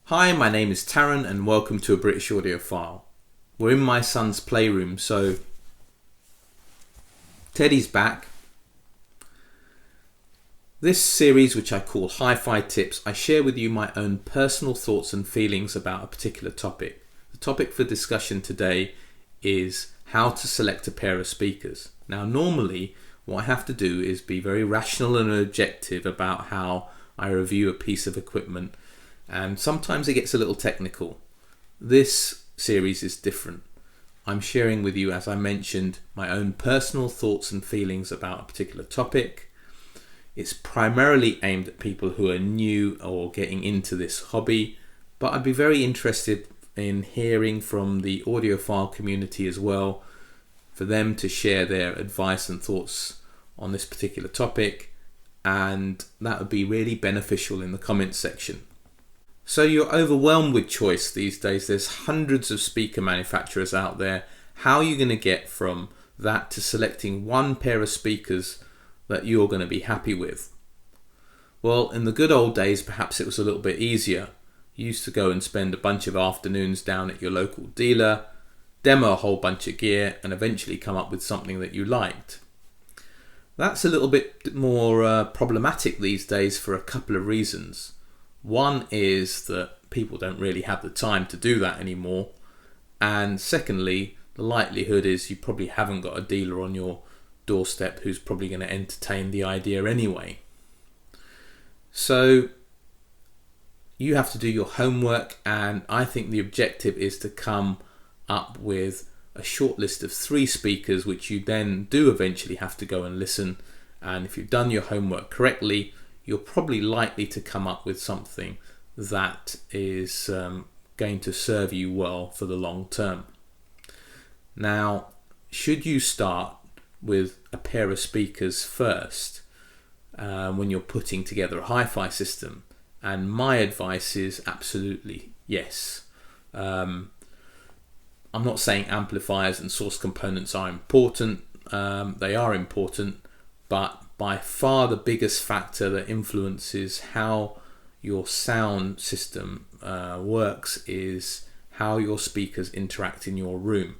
Hi, my name is Taryn and welcome to a British Audiophile. We're in my son's playroom, so Teddy's back. This series, which I call Hi-Fi Tips, I share with you my own personal thoughts and feelings about a particular topic. The topic for discussion today is how to select a pair of speakers. Now, normally what I have to do is be very rational and objective about how I review a piece of equipment, and sometimes it gets a little technical. This series is different. I'm sharing with you, as I mentioned, my own personal thoughts and feelings about a particular topic. It's primarily aimed at people who are new or getting into this hobby, but I'd be very interested in hearing from the audiophile community as well, for them to share their advice and thoughts on this particular topic, and that would be really beneficial in the comments section. So you're overwhelmed with choice these days. There's hundreds of speaker manufacturers out there. How are you going to get from that to selecting one pair of speakers that you're going to be happy with? Well, in the good old days, perhaps it was a little bit easier. You used to go and spend a bunch of afternoons down at your local dealer, demo a whole bunch of gear, and eventually come up with something that you liked. That's a little bit more problematic these days for a couple of reasons. One is that people don't really have the time to do that anymore, and secondly, the likelihood is you probably haven't got a dealer on your doorstep who's probably going to entertain the idea anyway. So you have to do your homework, and I think the objective is to come up with a short list of 3 speakers which you then do eventually have to go and listen, and if you've done your homework correctly, you're probably likely to come up with something that is going to serve you well for the long term. Now, should you start with a pair of speakers first when you're putting together a hi-fi system? And my advice is absolutely yes. I'm not saying amplifiers and source components are important. They are important, but by far the biggest factor that influences how your sound system works is how your speakers interact in your room.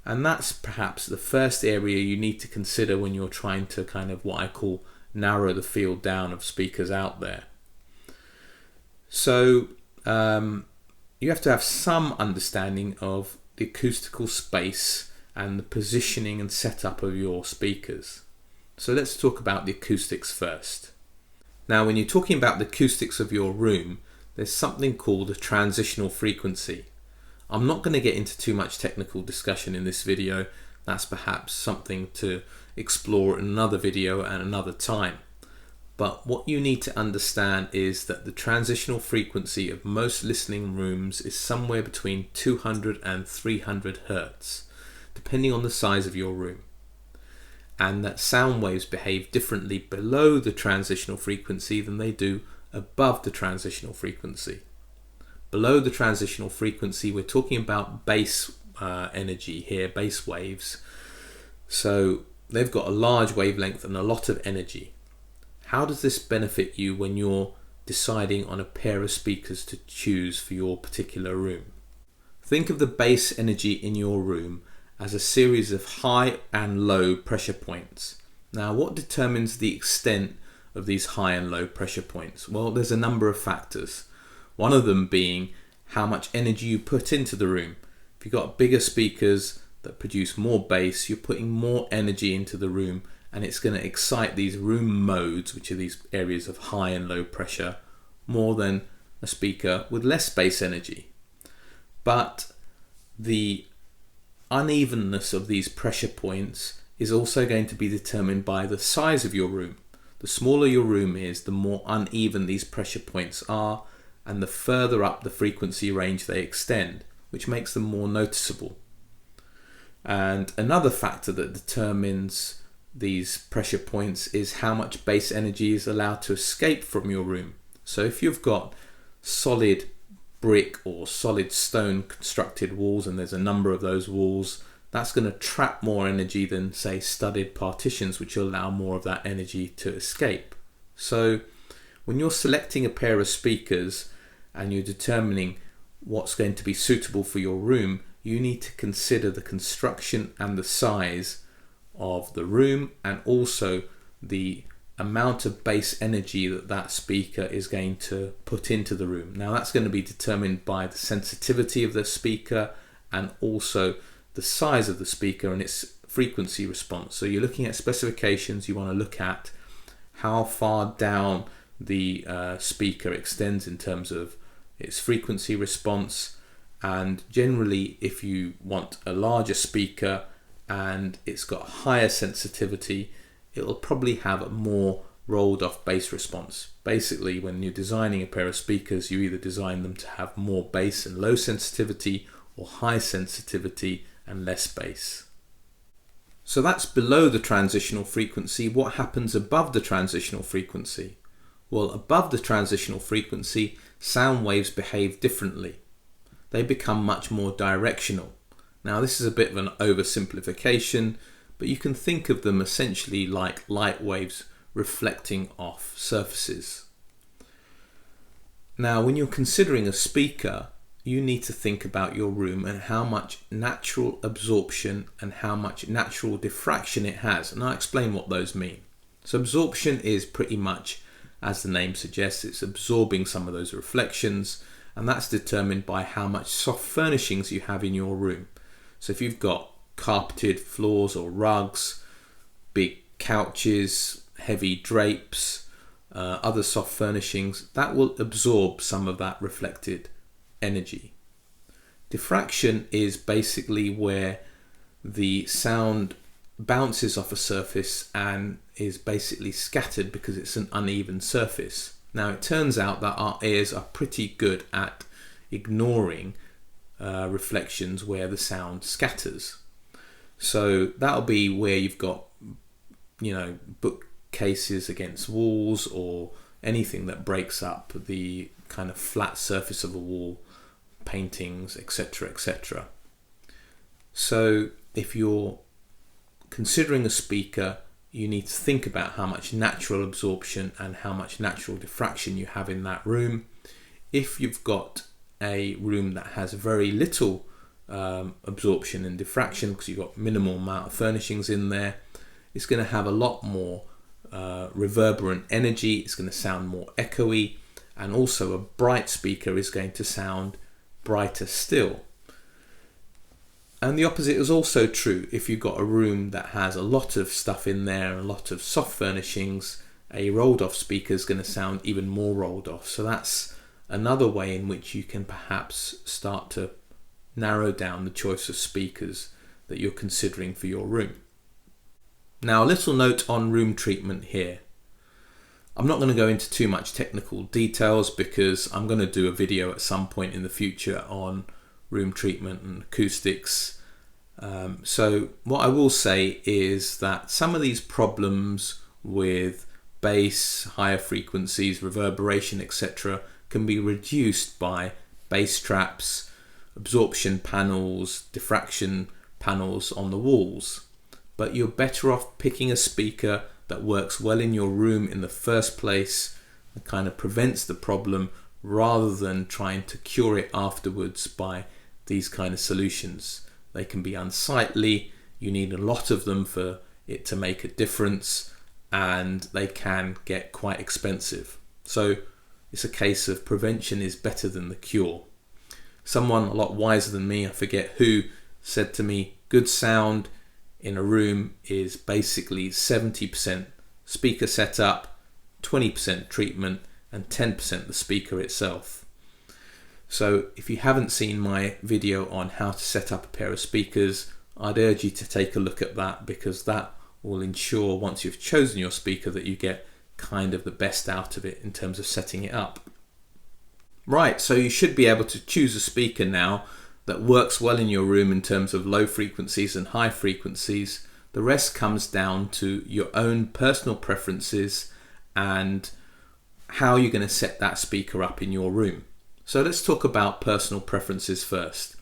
And that's perhaps the first area you need to consider when you're trying to kind of what I call narrow the field down of speakers out there. So you have to have some understanding of the acoustical space and the positioning and setup of your speakers. So let's talk about the acoustics first. Now, when you're talking about the acoustics of your room, there's something called a transitional frequency. I'm not going to get into too much technical discussion in this video. That's perhaps something to explore in another video and another time. But what you need to understand is that the transitional frequency of most listening rooms is somewhere between 200 and 300 Hertz, depending on the size of your room. And that sound waves behave differently below the transitional frequency than they do above the transitional frequency. Below the transitional frequency, we're talking about bass energy here, bass waves. So they've got a large wavelength and a lot of energy. How does this benefit you when you're deciding on a pair of speakers to choose for your particular room? Think of the bass energy in your room as a series of high and low pressure points. Now, what determines the extent of these high and low pressure points? Well, there's a number of factors. One of them being how much energy you put into the room. If you've got bigger speakers that produce more bass, you're putting more energy into the room, and it's going to excite these room modes, which are these areas of high and low pressure, more than a speaker with less bass energy. But the unevenness of these pressure points is also going to be determined by the size of your room. The smaller your room is, the more uneven these pressure points are, and the further up the frequency range they extend, which makes them more noticeable. And another factor that determines these pressure points is how much bass energy is allowed to escape from your room. So if you've got solid brick or solid stone constructed walls, and there's a number of those walls, that's going to trap more energy than, say, studded partitions, which will allow more of that energy to escape. So when you're selecting a pair of speakers and you're determining what's going to be suitable for your room, you need to consider the construction and the size of the room, and also the amount of bass energy that that speaker is going to put into the room. Now that's going to be determined by the sensitivity of the speaker and also the size of the speaker and its frequency response. So you're looking at specifications, you want to look at how far down the speaker extends in terms of its frequency response, and generally if you want a larger speaker and it's got higher sensitivity, it'll probably have a more rolled off bass response. Basically, when you're designing a pair of speakers, you either design them to have more bass and low sensitivity, or high sensitivity and less bass. So that's below the transitional frequency. What happens above the transitional frequency? Well, above the transitional frequency, sound waves behave differently. They become much more directional. Now this is a bit of an oversimplification, but you can think of them essentially like light waves reflecting off surfaces. Now, when you're considering a speaker, you need to think about your room and how much natural absorption and how much natural diffraction it has. And I'll explain what those mean. So absorption is pretty much, as the name suggests, it's absorbing some of those reflections, and that's determined by how much soft furnishings you have in your room. So if you've got carpeted floors or rugs, big couches, heavy drapes, other soft furnishings, that will absorb some of that reflected energy. Diffraction is basically where the sound bounces off a surface and is basically scattered because it's an uneven surface. Now it turns out that our ears are pretty good at ignoring reflections where the sound scatters. So that'll be where you've got, bookcases against walls or anything that breaks up the kind of flat surface of a wall, paintings, etc., etc. So if you're considering a speaker, you need to think about how much natural absorption and how much natural diffraction you have in that room. If you've got a room that has very little absorption and diffraction because you've got minimal amount of furnishings in there, it's going to have a lot more reverberant energy, it's going to sound more echoey, and also a bright speaker is going to sound brighter still. And the opposite is also true. If you've got a room that has a lot of stuff in there and a lot of soft furnishings, a rolled off speaker is going to sound even more rolled off. So that's another way in which you can perhaps start to narrow down the choice of speakers that you're considering for your room. Now, a little note on room treatment here. I'm not going to go into too much technical details because I'm going to do a video at some point in the future on room treatment and acoustics. So what I will say is that some of these problems with bass, higher frequencies, reverberation, etc. can be reduced by bass traps, absorption panels, diffraction panels on the walls. But you're better off picking a speaker that works well in your room in the first place and kind of prevents the problem, rather than trying to cure it afterwards by these kind of solutions. They can be unsightly, you need a lot of them for it to make a difference, and they can get quite expensive. So it's a case of prevention is better than the cure. Someone a lot wiser than me, I forget who, said to me, good sound in a room is basically 70% speaker setup, 20% treatment, and 10% the speaker itself. So if you haven't seen my video on how to set up a pair of speakers, I'd urge you to take a look at that, because that will ensure once you've chosen your speaker that you get kind of the best out of it in terms of setting it up. Right, so you should be able to choose a speaker now that works well in your room in terms of low frequencies and high frequencies. The rest comes down to your own personal preferences and how you're going to set that speaker up in your room. So let's talk about personal preferences first.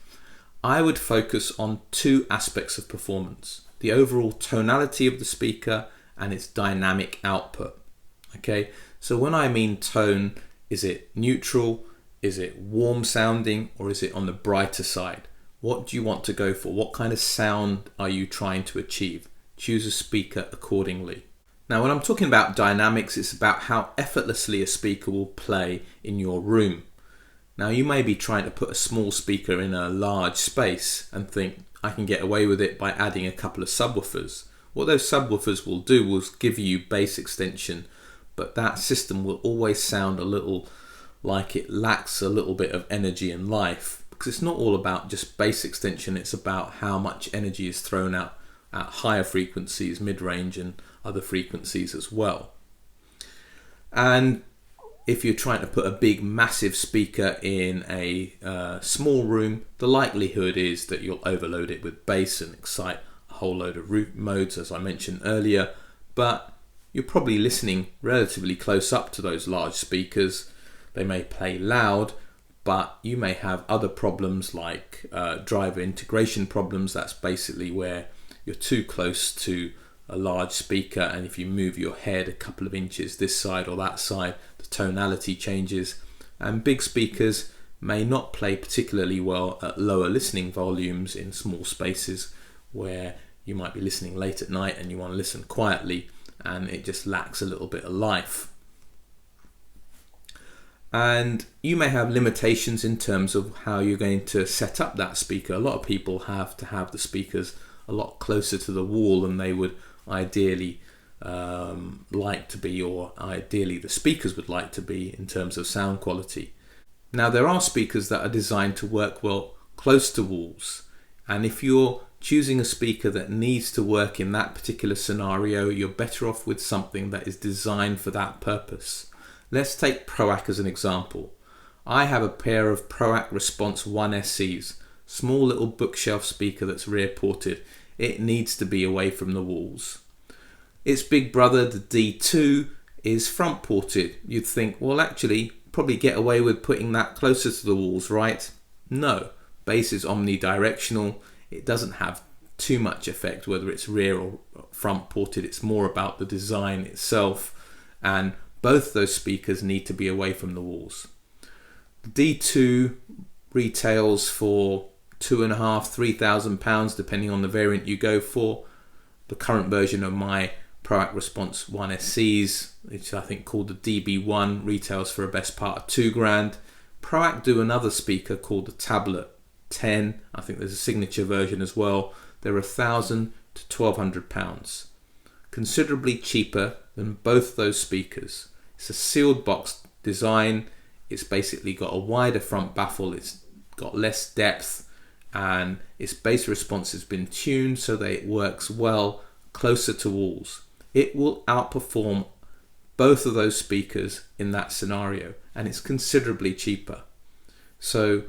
I would focus on two aspects of performance: the overall tonality of the speaker and its dynamic output. Okay, so when I mean tone, is it neutral? Is it warm sounding or is it on the brighter side? What do you want to go for? What kind of sound are you trying to achieve? Choose a speaker accordingly. Now, when I'm talking about dynamics, it's about how effortlessly a speaker will play in your room. Now, you may be trying to put a small speaker in a large space and think, I can get away with it by adding a couple of subwoofers. What those subwoofers will do will give you bass extension, but that system will always sound a little like it lacks a little bit of energy and life, because it's not all about just bass extension, it's about how much energy is thrown out at higher frequencies, mid-range and other frequencies as well. And if you're trying to put a big massive speaker in a small room, the likelihood is that you'll overload it with bass and excite a whole load of root modes, as I mentioned earlier, but you're probably listening relatively close up to those large speakers. They may play loud, but you may have other problems like driver integration problems. That's basically where you're too close to a large speaker, and if you move your head a couple of inches this side or that side, the tonality changes. And big speakers may not play particularly well at lower listening volumes in small spaces where you might be listening late at night and you want to listen quietly, and it just lacks a little bit of life. And you may have limitations in terms of how you're going to set up that speaker. A lot of people have to have the speakers a lot closer to the wall than they would ideally like to be, or ideally the speakers would like to be in terms of sound quality. Now, there are speakers that are designed to work well close to walls, and if you're choosing a speaker that needs to work in that particular scenario, you're better off with something that is designed for that purpose. Let's take PROAC as an example. I have a pair of PROAC Response 1SCs, small little bookshelf speaker that's rear ported. It needs to be away from the walls. Its big brother, the D2, is front ported. You'd think, well, actually, probably get away with putting that closer to the walls, right? No, bass is omnidirectional. It doesn't have too much effect whether it's rear or front ported. It's more about the design itself, and both those speakers need to be away from the walls. The D2 retails for £2,500–3,000 depending on the variant you go for. The current version of my PROAC Response 1SCs, which I think called the DB1, retails for a best part of £2,000. PROAC do another speaker called the Tablet 10. I think there's a signature version as well. They're £1,000–1,200, considerably cheaper than both those speakers. It's a sealed box design. It's basically got a wider front baffle. It's got less depth, and its bass response has been tuned so that it works well closer to walls. It will outperform both of those speakers in that scenario, and it's considerably cheaper. So,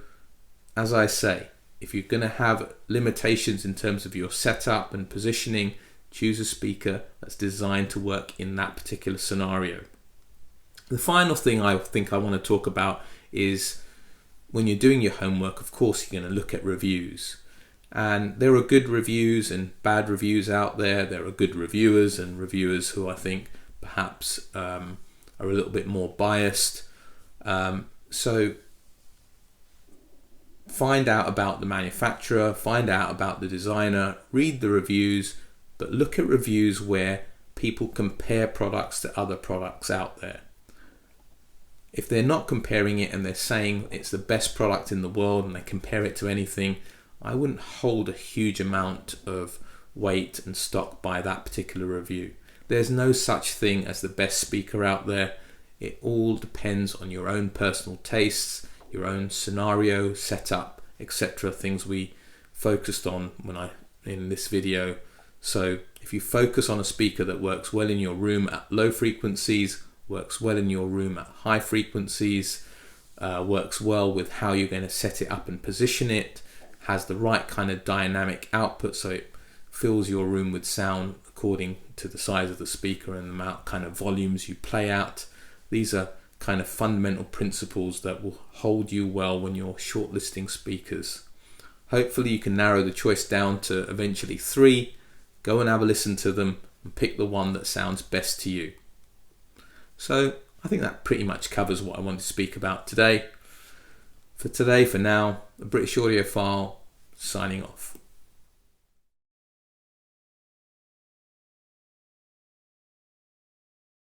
as I say, if you're going to have limitations in terms of your setup and positioning, choose a speaker that's designed to work in that particular scenario. The final thing I think I want to talk about is when you're doing your homework, of course, you're going to look at reviews. And there are good reviews and bad reviews out there. There are good reviewers and reviewers who I think perhaps are a little bit more biased. So find out about the manufacturer, find out about the designer, read the reviews, but look at reviews where people compare products to other products out there. If they're not comparing it and they're saying it's the best product in the world and they compare it to anything, I wouldn't hold a huge amount of weight and stock by that particular review. There's no such thing as the best speaker out there. It all depends on your own personal tastes, your own scenario, setup, etc. Things we focused on in this video. So if you focus on a speaker that works well in your room at low frequencies, works well in your room at high frequencies, works well with how you're going to set it up and position it, has the right kind of dynamic output so it fills your room with sound according to the size of the speaker and the amount kind of volumes you play out. These are kind of fundamental principles that will hold you well when you're shortlisting speakers. Hopefully you can narrow the choice down to eventually 3. Go and have a listen to them and pick the one that sounds best to you. So I think that pretty much covers what I wanted to speak about today. For today, for now, the British Audiophile signing off.